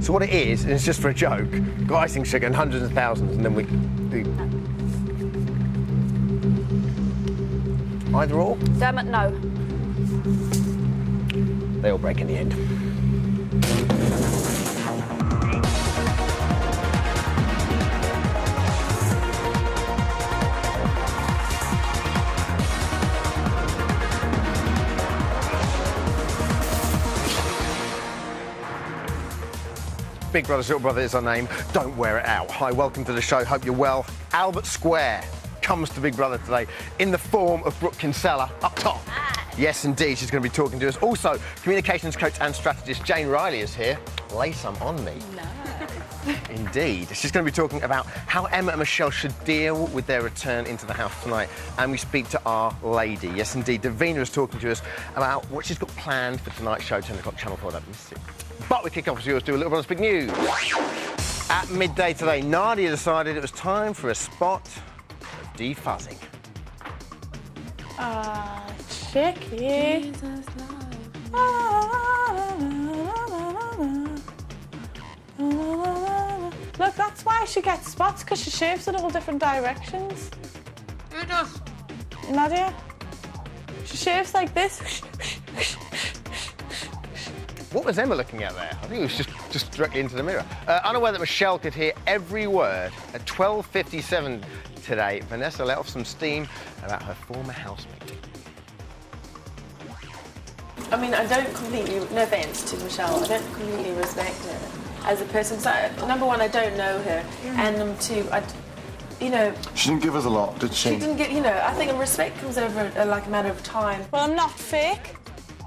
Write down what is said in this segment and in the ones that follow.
So what it is, and it's just for a joke, got icing sugar and hundreds of thousands, and then we do... Either or? Damn it, no. They all break in the end. Big Brother, Little Brother is our name. Don't wear it out. Hi, welcome to the show. Hope you're well. Albert Square comes to Big Brother today in the form of Brooke Kinsella up top. Hi. Yes, indeed, she's going to be talking to us. Also, communications coach and strategist Jane Riley is here. Lay some on me. No. Indeed. She's going to be talking about how Emma and Michelle should deal with their return into the house tonight. And we speak to our lady. Yes, indeed. Davina is talking to us about what she's got planned for tonight's show, 10 o'clock, Channel 4. Don't miss it. But we kick off as we always do a little bit of big news. At midday today, Nadia decided it was time for a spot of defuzzing. Chicky. Look, that's why she gets spots, because she shaves in all different directions. Who does? Nadia. She shaves like this. What was Emma looking at there? I think it was just directly into the mirror. Unaware that Michelle could hear every word at 12:57 today, Vanessa let off some steam about her former housemate. I mean, I don't completely, no offence to Michelle, I don't completely respect her as a person. So, number one, I don't know her, and number two, you know... She didn't give us a lot, did she? She didn't get, you know, I think respect comes over like a matter of time. Well, I'm not fake.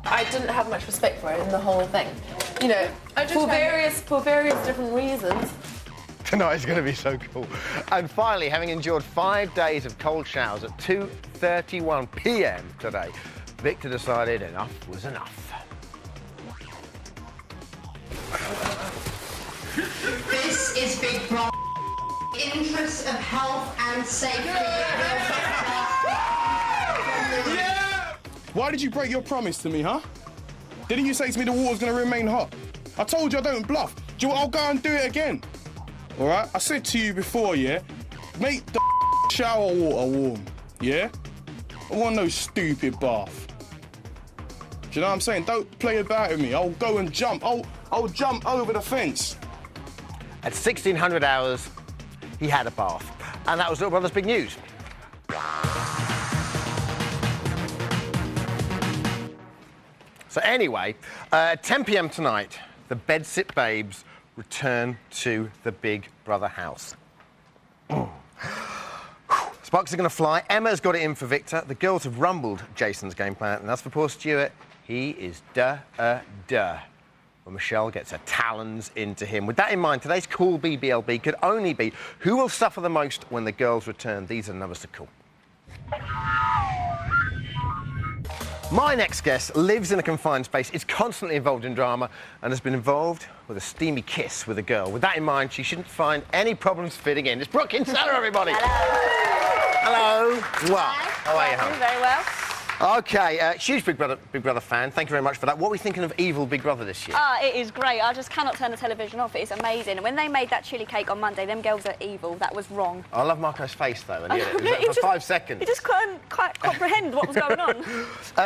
I didn't have much respect for her in the whole thing. You know, for various different reasons. Tonight is going to be so cool. And finally, having endured 5 days of cold showers at 2:31 p.m. today, Victor decided enough was enough. This is Big Brother. Interests of health and safety. Yeah! Why did you break your promise to me, huh? Didn't you say to me the water's going to remain hot? I told you I don't bluff. Do you want I'll go and do it again? All right? I said to you before, yeah? Make the shower water warm, yeah? I want no stupid bath. Do you know what I'm saying? Don't play about with me. I'll go and jump. I'll jump over the fence. At 1600 hours, he had a bath. And that was Little Brother's big news. So anyway, at 10 p.m. tonight, the Bedsit Babes return to the Big Brother house. Sparks are going to fly. Emma's got it in for Victor. The girls have rumbled Jason's game plan. And as for poor Stuart, he is duh. When Michelle gets her talons into him. With that in mind, today's cool BBLB could only be who will suffer the most when the girls return. These are the numbers to call. My next guest lives in a confined space, is constantly involved in drama, and has been involved with a steamy kiss with a girl. With that in mind, she shouldn't find any problems fitting in. It's Brooke Kinsella, everybody. Hello. Hello. Well, how are you, hon? Very well. OK, huge Big Brother fan. Thank you very much for that. What are we thinking of Evil Big Brother this year? It is great. I just cannot turn the television off. It's amazing. And when they made that chilli cake on Monday, them girls are evil. That was wrong. I love Marco's face, though. And it was for 5 seconds. He just couldn't quite comprehend what was going on.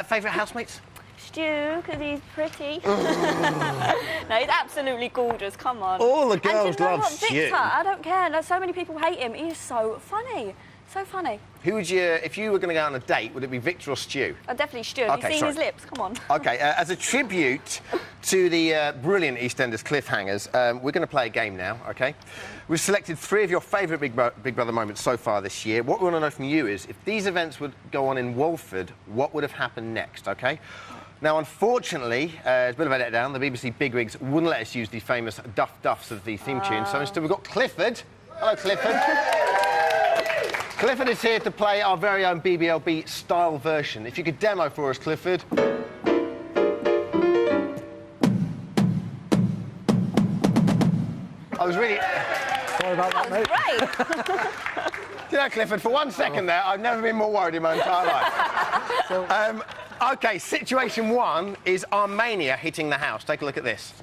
Favourite housemates? Stu, because he's pretty. No, he's absolutely gorgeous. Come on. All the girls love Victor, Stu. I don't care. There's so many people hate him. He is so funny. So funny. Who would you, if you were going to go on a date, would it be Victor or Stu? Definitely Stu. Have you seen his lips? Come on. OK, as a tribute to the brilliant EastEnders cliffhangers, we're going to play a game now, OK? We've selected 3 of your favourite Big Brother moments so far this year. What we want to know from you is, if these events would go on in Walford, what would have happened next, OK? Now, unfortunately, it's a bit of a letdown. The BBC bigwigs wouldn't let us use the famous duffs of the theme tune, so instead we've got Clifford. Hello, Clifford. Clifford is here to play our very own BBLB style version. If you could demo for us, Clifford. I was really... Sorry about that, mate. Great. You know, Clifford, for 1 second there, I've never been more worried in my entire life. OK, situation 1 is Armenia hitting the house. Take a look at this.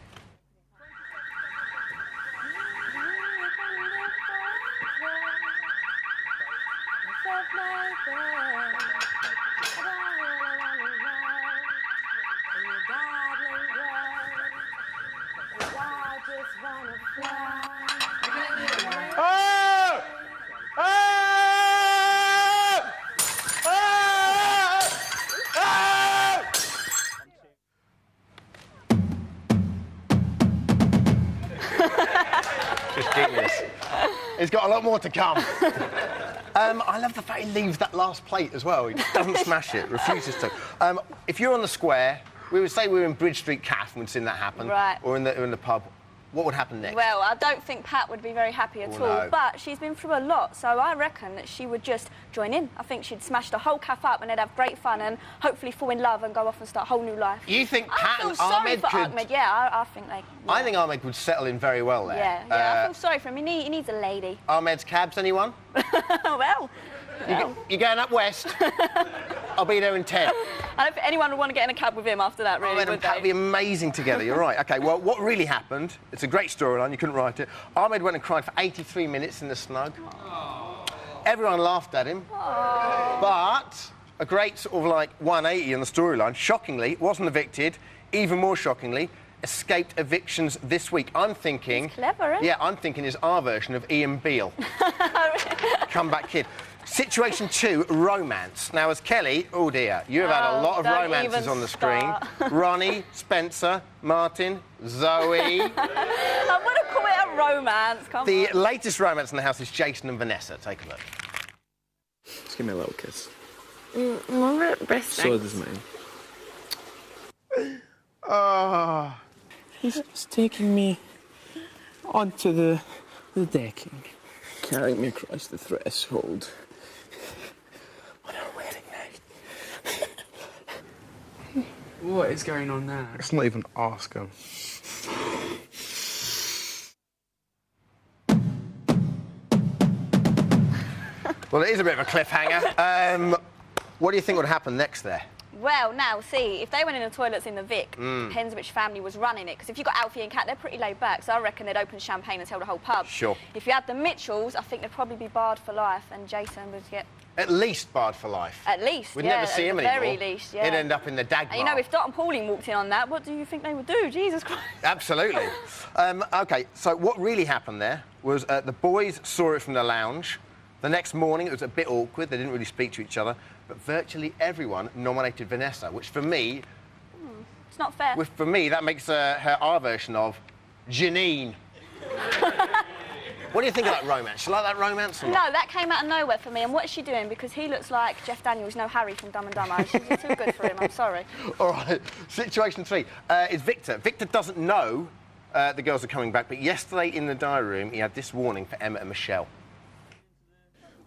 Oh! Oh! Oh! Just genius. He's got a lot more to come. I love the fact he leaves that last plate as well. He doesn't smash it, refuses to. If you're on the square, we would say we were in Bridge Street Cafe when we'd seen that happen. Right. Or in the pub. What would happen next? Well, I don't think Pat would be very happy at all, no. but she's been through a lot, so I reckon that she would just join in. I think she'd smash the whole cafe up and they'd have great fun and hopefully fall in love and go off and start a whole new life. You think Pat I feel and sorry Ahmed for could... Ahmed, yeah, I think they... Yeah. I think Ahmed would settle in very well there. Yeah, I feel sorry for him. He needs a lady. Ahmed's cabs, anyone? Well... You're going up west? I'll be there in 10. I don't think anyone would want to get in a cab with him after that, really, Ahmed and would Pat they? would be amazing together, you're right. OK, well, what really happened, it's a great storyline, you couldn't write it. Ahmed went and cried for 83 minutes in the snug. Everyone laughed at him. But a great sort of, like, 180 in the storyline, shockingly, wasn't evicted, even more shockingly, escaped evictions this week. I'm thinking... He's clever, eh? Yeah, I'm thinking is our version of Ian Beale. Comeback kid. Situation 2, romance. Now, as Kelly, oh dear, you have had a lot of don't romances even on the screen. start. Ronnie, Spencer, Martin, Zoe. I wouldn't call it a romance, come The on. latest romance in the house is Jason and Vanessa. Take a look. Just give me a little kiss. Breast So does mine. He's taking me onto the decking, Carrying me across the threshold. On our wedding night. What is going on now? let's not even ask him. Well, it is a bit of a cliffhanger. What do you think would happen next there? Well, now, see, if they went in the toilets in the Vic, depends which family was running it. Because if you've got Alfie and Kat, they're pretty laid back, so I reckon they'd open champagne and tell the whole pub. Sure. If you had the Mitchells, I think they'd probably be barred for life, and Jason would get... At least barred for life. At least, We'd yeah, never see at him the anymore. very least, yeah. He'd end up in the Dagmar. And you know, if Dot and Pauline walked in on that, what do you think they would do? Jesus Christ. Absolutely. OK, so what really happened there was the boys saw it from the lounge. The next morning, it was a bit awkward. They didn't really speak to each other. But virtually everyone nominated Vanessa, which for me... It's not fair. For me, that makes her our version of Janine. What do you think of that romance? You like that romance or not? No, that came out of nowhere for me. And what is she doing? Because he looks like Jeff Daniels, no Harry from Dumb and Dumber. She's too good for him, I'm sorry. All right, situation 3 is Victor. Victor doesn't know the girls are coming back, but yesterday in the diary room, he had this warning for Emma and Michelle.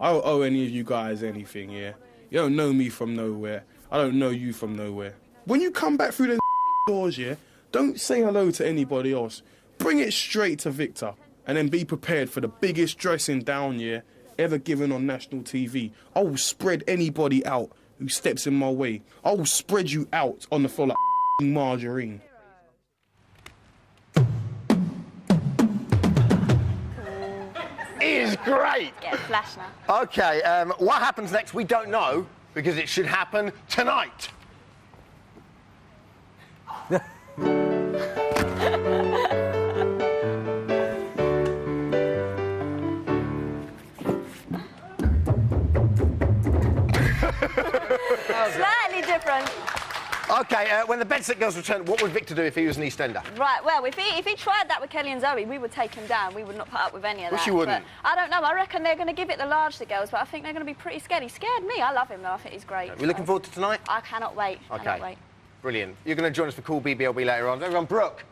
I don't owe any of you guys anything, yeah? You don't know me from nowhere. I don't know you from nowhere. When you come back through the doors, yeah, don't say hello to anybody else. Bring it straight to Victor. And then be prepared for the biggest dressing down, yeah, ever given on national TV. I will spread anybody out who steps in my way. I will spread you out on the floor like margarine. Is great. Get a flash now. OK, what happens next, we don't know, because it should happen tonight. Slightly different. OK, when the Bedsit girls return, what would Victor do if he was an EastEnder? Right, well, if he tried that with Kelly and Zoe, we would take him down. We would not put up with any of that. Wish you wouldn't. But I don't know. I reckon they're going to give it the large, the girls, but I think they're going to be pretty scared. He scared me. I love him, though. I think he's great. Are we looking forward to tonight? I cannot wait. OK. Cannot wait. Brilliant. You're going to join us for Cool BBLB later on. Everyone, Brooke.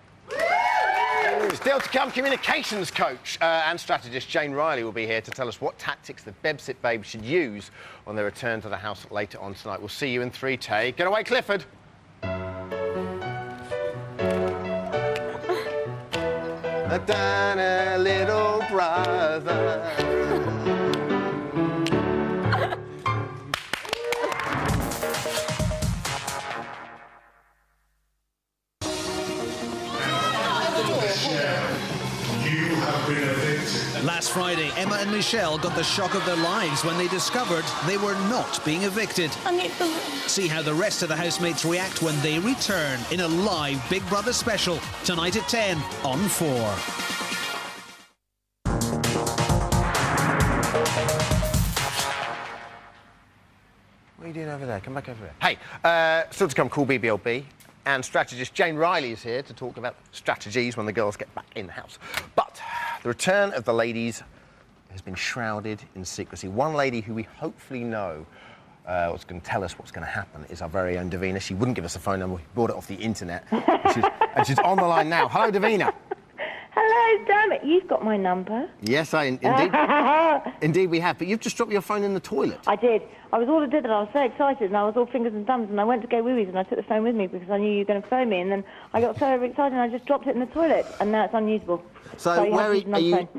Still to come, communications coach and strategist Jane Riley will be here to tell us what tactics the Bedsit babes should use on their return to the house later on tonight. We'll see you in 3 take. Get away, Clifford. I've done a little brother. You have been evicted. Last Friday, Emma and Michelle got the shock of their lives when they discovered they were not being evicted. See how the rest of the housemates react when they return in a live Big Brother special tonight at 10 on 4. What are you doing over there? Come back over here. Hey, still to come, Call BBLB. And strategist Jane Riley is here to talk about strategies when the girls get back in the house. But the return of the ladies has been shrouded in secrecy. One lady who we hopefully know what's going to tell us what's going to happen is our very own Davina. She wouldn't give us a phone number. We bought it off the internet. and she's on the line now. Hello, Davina. Hello, damn it, you've got my number. Yes, indeed we have. But you've just dropped your phone in the toilet. I did. I was so excited, and I was all fingers and thumbs, and I went to go wee-wees, and I took the phone with me because I knew you were going to phone me, and then I got so overexcited, and I just dropped it in the toilet, and now it's unusable. So where are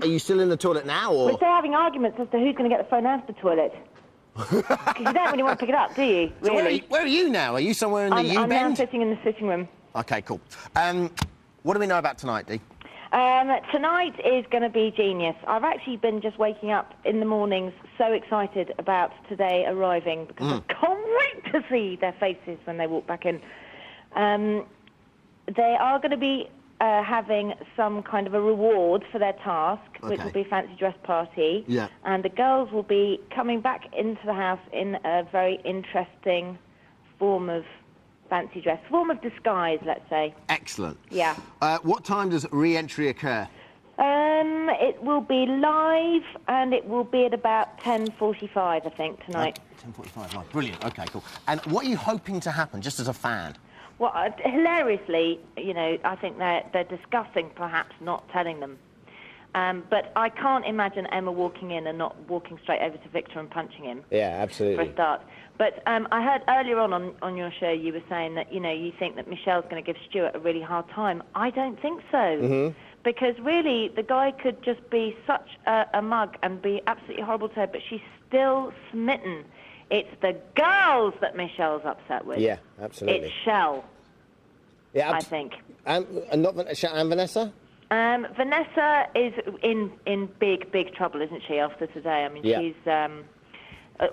you still in the toilet now, or...? We're still having arguments as to who's going to get the phone out of the toilet. Because you don't really want to pick it up, do you? Really? So where are you now? Are you somewhere in the U-bend? I'm now sitting in the sitting room. OK, cool. What do we know about tonight, Dee? Tonight is going to be genius. I've actually been just waking up in the mornings so excited about today arriving because I can't wait to see their faces when they walk back in. They are going to be having some kind of a reward for their task, which will be a fancy dress party. Yeah. And the girls will be coming back into the house in a very interesting form of fancy dress, form of disguise, let's say. Excellent. Yeah. What time does re-entry occur? It will be live, and it will be at about 10:45, I think, tonight. 10:45, right. Brilliant. OK, cool. And what are you hoping to happen, just as a fan? Well, hilariously, you know, I think they're discussing perhaps not telling them. But I can't imagine Emma walking in and not walking straight over to Victor and punching him. Yeah, absolutely. For a start. But I heard earlier on your show you were saying that, you know, you think that Michelle's going to give Stuart a really hard time. I don't think so. Because really, the guy could just be such a mug and be absolutely horrible to her, but she's still smitten. It's the girls that Michelle's upset with. Yeah, absolutely. It's Shell, yeah, I think. And Vanessa? Vanessa is in big trouble, isn't she, after today? I mean, she's...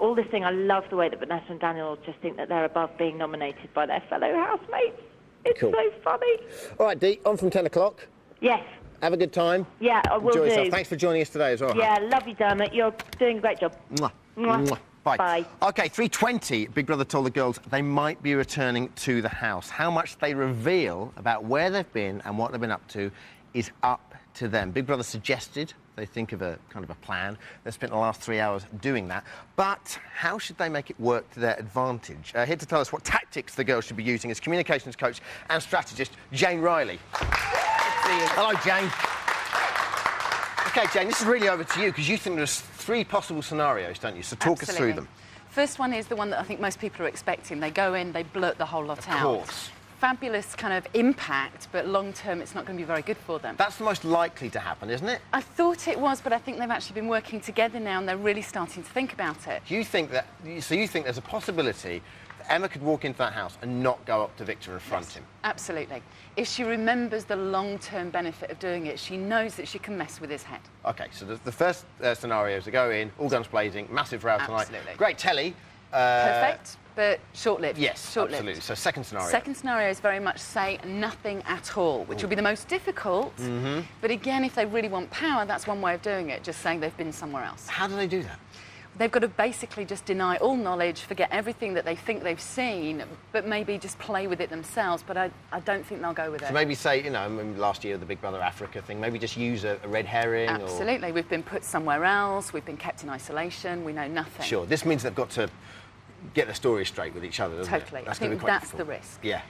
all this thing, I love the way that Vanessa and Daniel just think that they're above being nominated by their fellow housemates. It's so funny. All right, Dee, on from 10 o'clock. Yes. Have a good time. Yeah, I will Enjoy do. yourself. Thanks for joining us today as well. Yeah, love you, Dermot. You're doing a great job. Mwah. Mwah. Mwah. Bye. Bye. OK, 3:20, Big Brother told the girls they might be returning to the house. How much they reveal about where they've been and what they've been up to is up to them. Big Brother suggested they think of a kind of a plan. They've spent the last 3 hours doing that. But how should they make it work to their advantage? Here to tell us what tactics the girls should be using is communications coach and strategist Jane Riley. Hello, Jane. OK, Jane, this is really over to you because you think there's 3 possible scenarios, don't you? So talk us through them. First one is the one that I think most people are expecting. They go in, they blurt the whole lot out. Of course. Fabulous kind of impact, but long-term it's not going to be very good for them. That's the most likely to happen, isn't it? I thought it was, but I think they've actually been working together now and they're really starting to think about it. Do you think that... So you think there's a possibility that Emma could walk into that house and not go up to Victor and front him? Absolutely. If she remembers the long-term benefit of doing it, she knows that she can mess with his head. OK, so the first scenario is to go in, all guns blazing, massive row tonight. Absolutely. Great telly. Perfect, but short-lived. Yes, short-lived. Absolutely. So second scenario. Second scenario is very much say nothing at all, which will be the most difficult. But again, if they really want power, that's one way of doing it, just saying they've been somewhere else. How do they do that? They've got to basically just deny all knowledge, forget everything that they think they've seen, but maybe just play with it themselves. But I don't think they'll go with it. So maybe say, you know, last year the Big Brother Africa thing, maybe just use a red herring. Absolutely. We've been put somewhere else. We've been kept in isolation. We know nothing. Sure. This means they've got to get the story straight with each other, doesn't Totally. it? That's I think that's difficult. the risk. Yeah.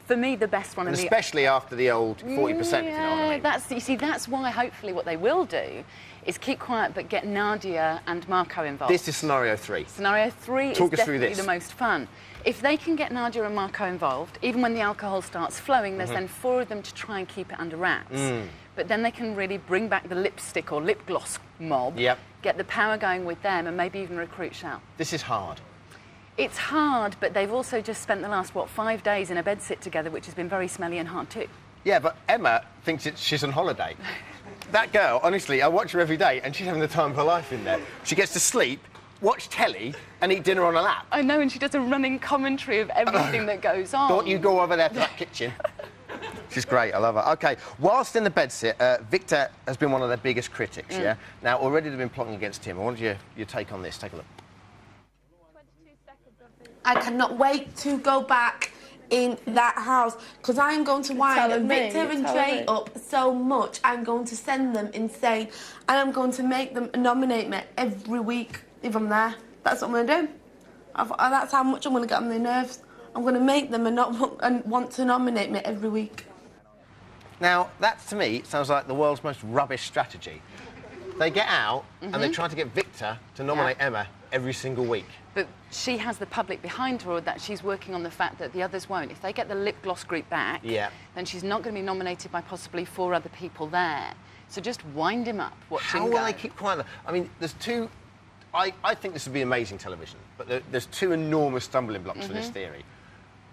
For me, the best one... And especially after the old 40%, if you know what I mean. You see, that's why hopefully what they will do is keep quiet but get Nadia and Marco involved. This is scenario 3. Scenario 3 Talk is us through definitely this. the most fun. If they can get Nadia and Marco involved, even when the alcohol starts flowing, there's then 4 of them to try and keep it under wraps. But then they can really bring back the lipstick or lip gloss mob, get the power going with them and maybe even recruit Shell. This is hard. It's hard, but they've also just spent the last, 5 days in a bedsit together, which has been very smelly and hard too. Yeah, but Emma thinks she's on holiday. That girl, honestly, I watch her every day and she's having the time of her life in there. She gets to sleep, watch telly and eat dinner on her lap. I know, and she does a running commentary of everything that goes on. Don't you go over there to that kitchen. She's great, I love her. OK, whilst in the bedsit, Victor has been one of their biggest critics, yeah? Now, already they've been plotting against him. I want your take on this. Take a look. I cannot wait to go back in that house because I'm going to wind Victor and Dre up so much. I'm going to send them insane and I'm going to make them nominate me every week if I'm there. That's what I'm going to do. That's how much I'm going to get on their nerves. I'm going to make them and want to nominate me every week. Now, that to me sounds like the world's most rubbish strategy. They get out and they try to get Victor to nominate Emma every single week. But she has the public behind her, or that she's working on the fact that the others won't. If they get the lip gloss group back, then she's not going to be nominated by possibly 4 other people there. So just wind him up, watch him go. How will they keep quiet? I mean, there's 2... I think this would be amazing television, but there's 2 enormous stumbling blocks for this theory.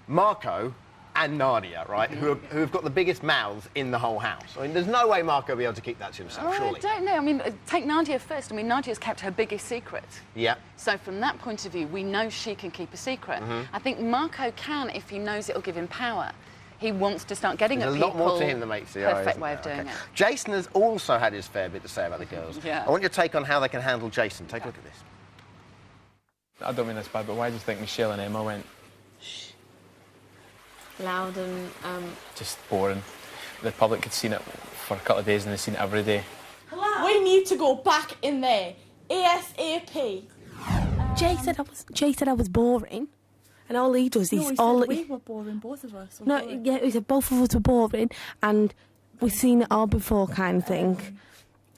Marco and Nadia, right, who have got the biggest mouths in the whole house. I mean, there's no way Marco will be able to keep that to himself, surely. I don't know. I mean, take Nadia first. I mean, Nadia's kept her biggest secret. Yeah. So from that point of view, we know she can keep a secret. I think Marco can if he knows it'll give him power. He wants to start getting at people. There's a lot more to him than meets the eye. Perfect way of doing it. Jason has also had his fair bit to say about the girls. I want your take on how they can handle Jason. Take a look at this. I don't mean this bad, but why do you think Michelle and Emma went? Loud and... Just boring. The public had seen it for a couple of days and they've seen it every day. Hello? We need to go back in there. ASAP. Jay said I was boring. And all he does is... we were boring, both of us. He said both of us were boring and we've seen it all before kind of thing.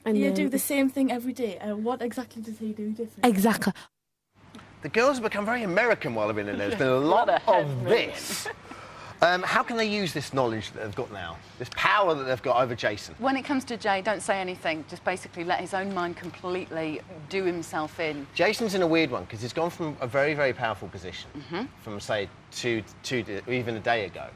And you do the same thing every day. And what exactly does he do different? Exactly. The girls have become very American while they've been in there. There's been a lot of this. How can they use this knowledge that they've got now? This power that they've got over Jason? When it comes to Jay, don't say anything. Just basically let his own mind completely do himself in. Jason's in a weird one because he's gone from a very, very powerful position from, say, even a day ago,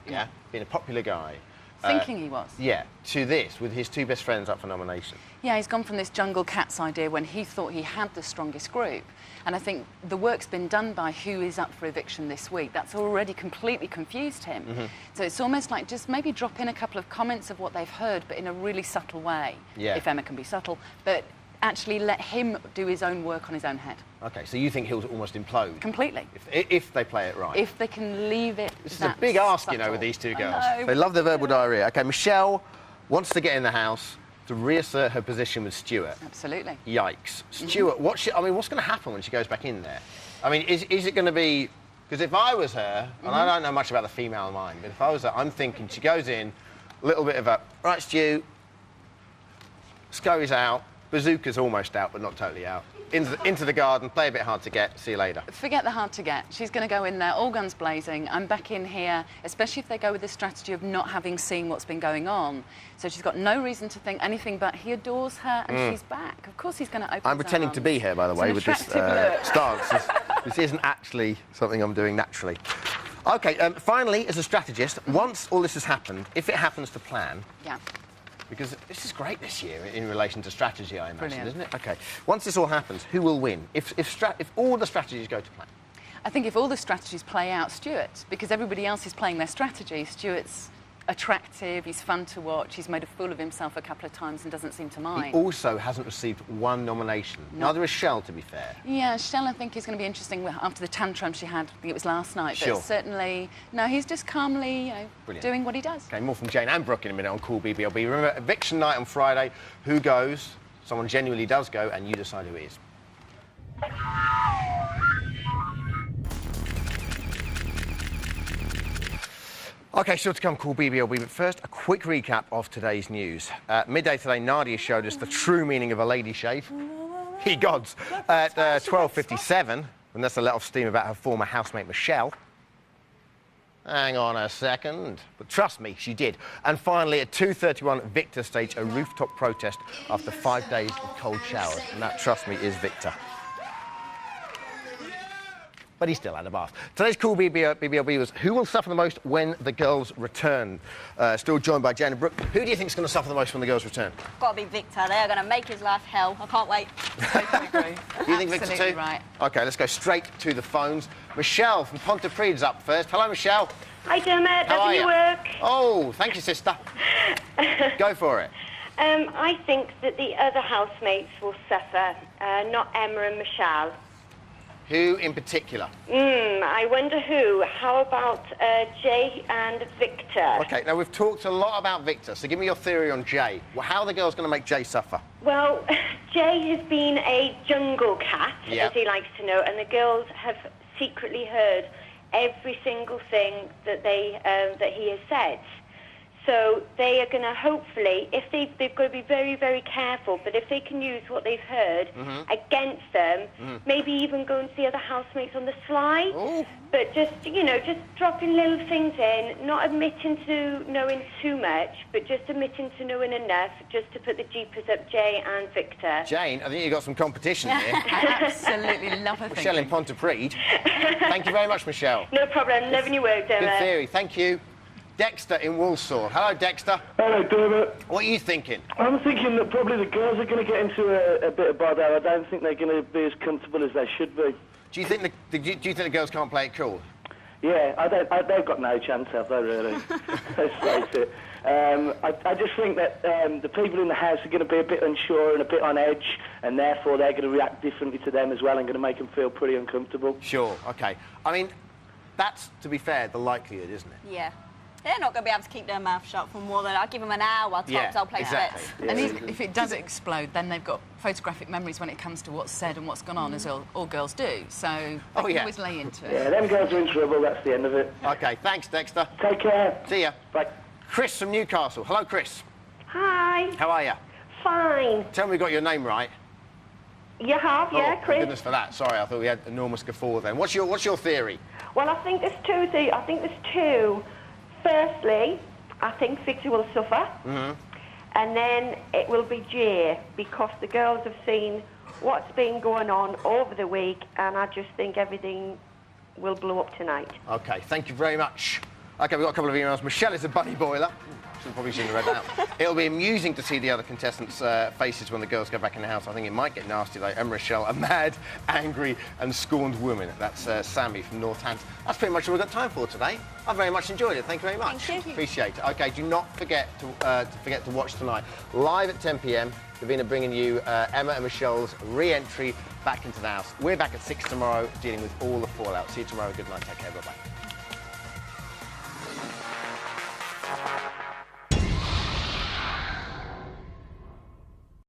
being a popular guy. Thinking he was. Yeah, to this, with his 2 best friends up for nomination. Yeah, he's gone from this jungle cats idea when he thought he had the strongest group. And I think the work's been done by who is up for eviction this week. That's already completely confused him. So it's almost like just maybe drop in a couple of comments of what they've heard, but in a really subtle way, if Emma can be subtle. But actually let him do his own work on his own head. OK, so you think he'll almost implode? Completely. If they play it right. If they can leave it This is a big ask, subtle. you know, with these 2 girls. They love their verbal diarrhea. OK, Michelle wants to get in the house to reassert her position with Stuart. Absolutely. Yikes. Stuart, what's going to happen when she goes back in there? I mean, is it going to be... Because if I was her, and I don't know much about the female mind, but if I was her, I'm thinking she goes in, a little bit of a, right, Stu, scurries out, bazooka's almost out, but not totally out. Into the garden, play a bit hard to get, see you later. Forget the hard to get. She's going to go in there, all guns blazing. I'm back in here, especially if they go with the strategy of not having seen what's been going on. So she's got no reason to think anything but he adores her and she's back. Of course he's going to open I'm pretending to be here, by the way, with this stance. This isn't actually something I'm doing naturally. OK, finally, as a strategist, once all this has happened, if it happens to plan... Because this is great this year in relation to strategy, I imagine, isn't it? OK. Once this all happens, who will win? If all the strategies go to plan? I think if all the strategies play out, Stuart, because everybody else is playing their strategy. Stuart's attractive, he's fun to watch, he's made a fool of himself a couple of times and doesn't seem to mind. He also hasn't received 1 nomination. Neither has Shell, to be fair. Yeah, Shell, I think, is going to be interesting after the tantrum she had, I think it was last night. But certainly, no, he's just calmly, doing what he does. OK, more from Jane and Brooke in a minute on Cool BBLB. Remember, eviction night on Friday. Who goes? Someone genuinely does go, and you decide who it is. OK, still to come, Cool BBLB, but first, a quick recap of today's news. Midday today, Nadia showed us the true meaning of a lady shave. Ye gods. At 12:57, when that's a let off steam about her former housemate, Michelle. Hang on a second. But trust me, she did. And finally, at 2:31, Victor staged a rooftop protest after 5 days of cold showers. And that, trust me, is Victor. but he still had a bath. Today's cool BBLB was who will suffer the most when the girls return? Still joined by Jane and Brooke. Who do you think is going to suffer the most when the girls return? Got to be Victor. They are going to make his life hell. I can't wait. You think Victor too? Right. OK, let's go straight to the phones. Michelle from Pontypridd is up first. Hello, Michelle. Hi, Dermot. How are you you? work? Oh, thank you, sister. Go for it. I think that the other housemates will suffer, not Emma and Michelle. Who in particular? I wonder who. How about Jay and Victor? OK, now we've talked a lot about Victor, so give me your theory on Jay. Well, how are the girls going to make Jay suffer? Well, Jay has been a jungle cat, as he likes to know, and the girls have secretly heard every single thing that that he has said. So they are going to hopefully, if they've got to be very, very careful, but if they can use what they've heard against them, maybe even go and see other housemates on the sly. Ooh. But just, you know, just dropping little things in, not admitting to knowing too much, but just admitting to knowing enough just to put the jeepers up Jay and Victor. Jane, I think you've got some competition here. Absolutely love her Michelle in Pontypridd. Thank you very much, Michelle. No problem. Loving your work, Dermot. Good theory. Thank you. Dexter in Walsall. Hello, Dexter. Hello, Dermot. What are you thinking? I'm thinking that probably the girls are going to get into a bit of bother. I don't think they're going to be as comfortable as they should be. Do you think the girls can't play it cool? Yeah, they've got no chance, have they, really? Let's face it. I just think that the people in the house are going to be a bit unsure and a bit on edge, and therefore they're going to react differently to them as well and going to make them feel pretty uncomfortable. Sure, OK. I mean, that's, to be fair, the likelihood, isn't it? Yeah. They're not going to be able to keep their mouth shut for more than... I'll give them an hour tops, I'll play exactly. sets. And if it does explode, then they've got photographic memories when it comes to what's said and what's gone on, as all girls do. So they can always lay into it. Yeah, them girls are in trouble, that's the end of it. OK, thanks, Dexter. Take care. See ya. Bye. Chris from Newcastle. Hello, Chris. Hi. How are you? Fine. Tell me we got your name right. You have, yeah, Oh, Chris. goodness for that. Sorry, I thought we had enormous guffaw then. What's your theory? Well, I think there's two. Firstly, I think Victor will suffer, and then it will be Jay, because the girls have seen what's been going on over the week, and I just think everything will blow up tonight. OK, thank you very much. OK, we've got a couple of emails. Michelle is a bunny boiler. Probably shouldn't have read that out. It'll be amusing to see the other contestants' faces when the girls go back in the house. I think it might get nasty, though. Emma Rochelle, a mad, angry and scorned woman. That's Sammy from Northampton. That's pretty much all we've got time for today. I very much enjoyed it. Thank you very much. Thank you. Appreciate it. OK, do not forget to watch tonight. Live at 10 p.m, Davina bringing you Emma and Michelle's re-entry back into the house. We're back at 6 tomorrow, dealing with all the fallout. See you tomorrow. Good night. Take care. Bye-bye.